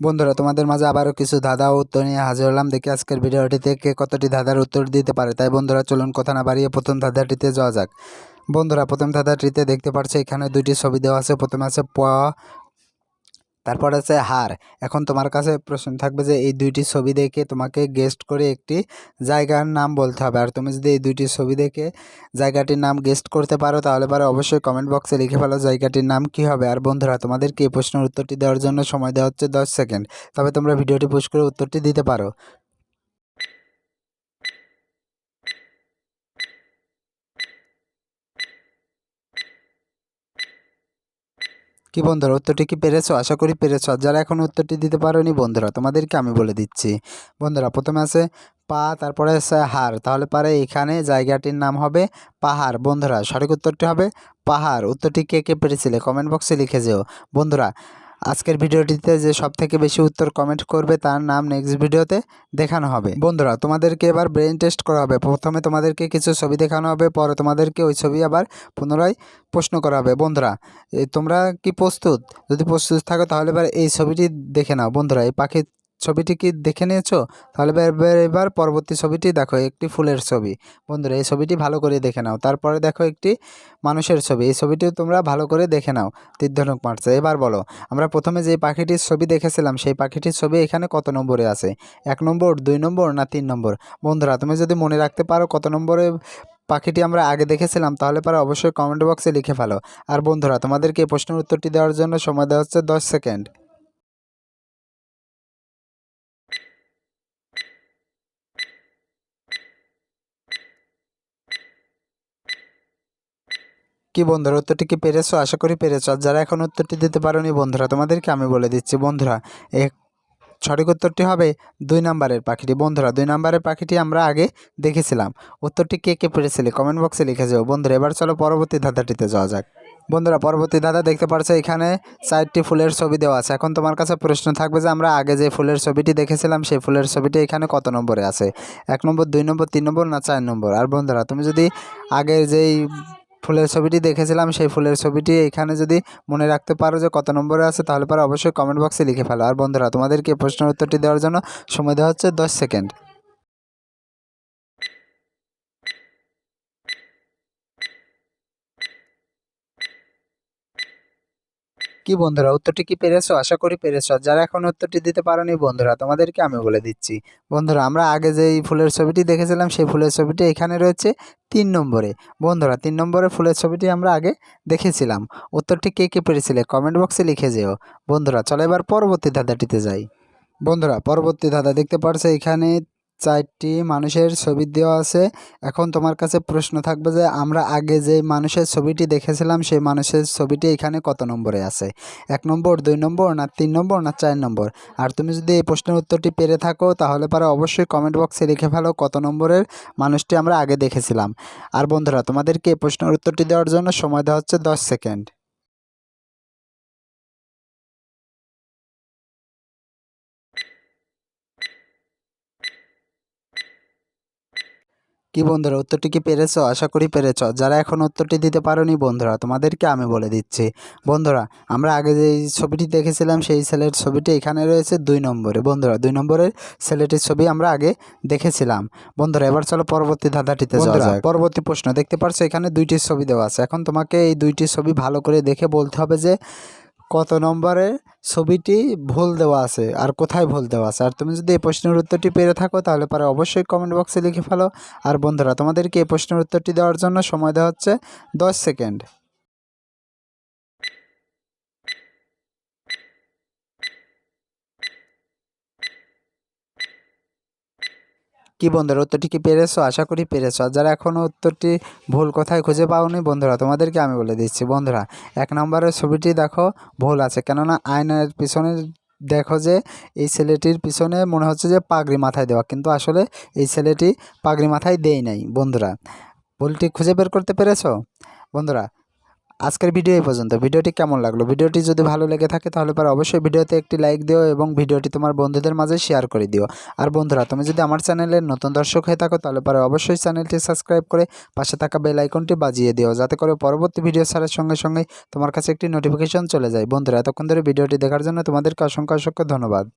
বন্ধুরা তোমাদের মাঝে আবারও কিছু ধাঁধা ও উত্তর নিয়ে হাজির হলাম। দেখি আজকের ভিডিওটিতে কে কতটি ধাঁধার উত্তর দিতে পারে। তাই বন্ধুরা চলুন কথা না বাড়িয়ে প্রথম ধাঁধাটিতে যাওয়া যাক। বন্ধুরা প্রথম ধাঁধাটিতে দেখতে পাচ্ছ এখানে দুইটি ছবি দেওয়া আছে। প্রথমে আছে প, তারপর আছে হার। এখন তোমার কাছে প্রশ্ন থাকবে যে এই দুইটি ছবি দেখে তোমাকে গেস্ট করে একটি জায়গার নাম বলতে হবে। আর তুমি যদি এই দুইটি ছবি দেখে জায়গাটির নাম গেস্ট করতে পারো তাহলে অবশ্যই কমেন্ট বক্সে লিখে ফেলো জায়গাটির নাম কি হবে। আর বন্ধুরা তোমাদেরকে এই প্রশ্নের উত্তরটি দেওয়ার জন্য সময় দেওয়া হচ্ছে 10 সেকেন্ড। তবে তোমরা ভিডিওটি পোস্ট করে উত্তরটি দিতে পারো। কি বন্ধুরা উত্তরটি কি পেরেছো? আশা করি পেরেছো। আর যারা এখন উত্তরটি দিতে পারোনি বন্ধুরা তোমাদেরকে আমি বলে দিচ্ছি। বন্ধুরা প্রথমে আছে পা, তারপরে আছে হার, তাহলে পারে এখানে জায়গাটির নাম হবে পাহাড়। বন্ধুরা সঠিক উত্তরটি হবে পাহাড়। উত্তরটি কে কে পেরেছিলে কমেন্ট বক্সে লিখে যেও। বন্ধুরা আজকের ভিডিওটিতে যে সবথেকে বেশি উত্তর কমেন্ট করবে তার নাম নেক্সট ভিডিওতে দেখানো হবে। বন্ধুরা তোমাদেরকে এবার ব্রেন টেস্ট করা হবে। প্রথমে তোমাদেরকে কিছু ছবি দেখানো হবে, পরে তোমাদেরকে ওই ছবি আবার পুনরায় প্রশ্ন করা হবে। বন্ধুরা তোমরা কি প্রস্তুত? যদি প্রস্তুত থাকো তাহলে এবার এই ছবিটি দেখে নাও। বন্ধুরা এই পাখির ছবিটি কি দেখে নিয়েছো? তাহলে এবার পরবর্তী ছবিটি দেখো, একটি ফুলের ছবি। বন্ধুরা এই ছবিটি ভালো করে দেখে নাও। তারপরে দেখো একটি মানুষের ছবি, এই ছবিটিও তোমরা ভালো করে দেখে নাও। তীরধনুক মারছে। এবার বলো আমরা প্রথমে যে পাখিটির ছবি দেখেছিলাম সেই পাখিটির ছবি এখানে কত নম্বরে আছে? 1 নম্বর, 2 নম্বর না 3 নম্বর? বন্ধুরা তুমি যদি মনে রাখতে পারো কত নম্বরে পাখিটি আমরা আগে দেখেছিলাম তাহলে অবশ্যই কমেন্ট বক্সে লিখে ফেলো। আর বন্ধুরা তোমাদেরকে এই প্রশ্নের উত্তরটি দেওয়ার জন্য সময় দেওয়া হচ্ছে 10 সেকেন্ড। কি বন্ধুরা উত্তরটি কি পেরেছো? আশা করি পেরেছো। আর যারা এখন উত্তরটি দিতে পারোনি বন্ধুরা তোমাদেরকে আমি বলে দিচ্ছি। বন্ধুরা সঠিক উত্তরটি হবে 2 নম্বরের পাখিটি। বন্ধুরা 2 নম্বরের পাখিটি আমরা আগে দেখেছিলাম। উত্তরটি কে কে পেরেছিলে কমেন্ট বক্সে লিখে যাও। বন্ধুরা এবার চলো পরবর্তী ধাঁধাটিতে যাওয়া যাক। বন্ধুরা পরবর্তী ধাঁধা দেখতে পাচ্ছ এখানে 4টি ফুলের ছবি দেওয়া আছে। এখন তোমার কাছে প্রশ্ন থাকবে যে আমরা আগে যে ফুলের ছবিটি দেখেছিলাম সেই ফুলের ছবিটি এখানে কত নম্বরে আছে? 1 নম্বর, 2 নম্বর, 3 নম্বর না 4 নম্বর? আর বন্ধুরা তুমি যদি আগে যেই ফুলের ছবিটি দেখেছিলাম সেই ফুলের ছবিটি এখানে যদি মনে রাখতে পারো যে কত নম্বরে আছে তাহলে অবশ্যই কমেন্ট বক্সে লিখে ফেলো। আর বন্ধুরা তোমাদেরকে প্রশ্নের উত্তরটি দেওয়ার জন্য সময় দেওয়া হচ্ছে 10 সেকেন্ড। কি বন্ধুরা উত্তরটি কি পেরেছো? আশা করি পেরেছো। যারা এখন উত্তরটি দিতে পারোনি বন্ধুরা তোমাদেরকে আমি বলে দিচ্ছি। বন্ধুরা আমরা আগে যেই ফুলের ছবিটি দেখেছিলাম সেই ফুলের ছবিটি এখানে রয়েছে 3 নম্বরে। বন্ধুরা 3 নম্বরে ফুলের ছবিটি আমরা আগে দেখেছিলাম। উত্তরটি কে কে পেরেছিলে কমেন্ট বক্সে লিখে যেও। বন্ধুরা চলো এবার পরবর্তী ধাঁধাটিতে যাই। বন্ধুরা পরবর্তী ধাঁধা দেখতে পারছো এখানে 4টি মানুষের ছবি দেওয়া আছে। এখন তোমার কাছে প্রশ্ন থাকবে যে আমরা আগে যে মানুষের ছবিটি দেখেছিলাম সেই মানুষের ছবিটি এখানে কত নম্বরে আছে? 1 নম্বর, 2 নম্বর না 3 নম্বর না 4 নম্বর? আর তুমি যদি এই প্রশ্নের উত্তরটি পেরে থাকো তাহলে অবশ্যই কমেন্ট বক্সে লিখে ফেলো কত নম্বরের মানুষটি আমরা আগে দেখেছিলাম। আর বন্ধুরা তোমাদেরকে এই প্রশ্নের উত্তরটি দেওয়ার জন্য সময় দেওয়া হচ্ছে 10 সেকেন্ড। কি বন্ধুরা উত্তরটি কি পেরেছো? আশা করি পেরেছো। যারা এখন উত্তরটি দিতে পারোনি বন্ধুরা তোমাদেরকে আমি বলে দিচ্ছি। বন্ধুরা আমরা আগে যে ছবিটি দেখেছিলাম সেই ছেলের ছবিটি এখানে রয়েছে 2 নম্বরে। বন্ধুরা 2 নম্বরের ছেলেটির ছবি আমরা আগে দেখেছিলাম। বন্ধুরা এবার চলো পরবর্তী ধাঁধাটিতে যাওয়া যাক। পরবর্তী প্রশ্ন দেখতে পারছো এখানে 2টি ছবি দেওয়া আছে। এখন তোমাকে এই 2টি ছবি ভালো করে দেখে বলতে হবে যে কত নম্বরে ছবিটি ভুল দেওয়া আছে আর কোথায় ভুল দেওয়া আছে। আর তুমি যদি এই প্রশ্নের উত্তরটি পেরে থাকো তাহলে অবশ্যই কমেন্ট বক্সে লিখে ফেলো। আর বন্ধুরা তোমাদেরকে এই প্রশ্নের উত্তরটি দেওয়ার জন্য সময় দেওয়া হচ্ছে 10 সেকেন্ড। কি বন্ধুরা উত্তরটি কি পেরেছো? আশা করি পেরেছো। আর যারা এখনও উত্তরটি ভুল কোথায় খুঁজে পাওনি বন্ধুরা তোমাদেরকে আমি বলে দিচ্ছি। বন্ধুরা 1 নম্বরের ছবিটি দেখো ভুল আছে, কেননা আয়নার পিছনে দেখো যে এই ছেলেটির পিছনে মনে হচ্ছে যে পাগড়ি মাথায় দেওয়া, কিন্তু আসলে এই ছেলেটি পাগড়ি মাথায় দেয় নাই। বন্ধুরা ভুলটি খুঁজে বের করতে পেরেছো? বন্ধুরা আজকের ভিডিও এই পর্যন্ত। ভিডিওটি কেমন লাগলো? ভিডিওটি যদি ভালো লেগে থাকে তাহলে অবশ্যই ভিডিওতে একটি লাইক দিও এবং ভিডিওটি তোমার বন্ধুদের মাঝে শেয়ার করে দিও। আর বন্ধুরা তুমি যদি আমার চ্যানেলের নতুন দর্শক হয়ে থাকো তাহলে অবশ্যই চ্যানেলটি সাবস্ক্রাইব করে পাশে থাকা বেল আইকনটি বাজিয়ে দিও, যাতে করে পরবর্তী ভিডিও ছাড়ার সঙ্গে সঙ্গে তোমার কাছে একটি নোটিফিকেশন চলে যায়। বন্ধুরা এতক্ষণ ধরে ভিডিওটি দেখার জন্য তোমাদেরকে অসংখ্য ধন্যবাদ।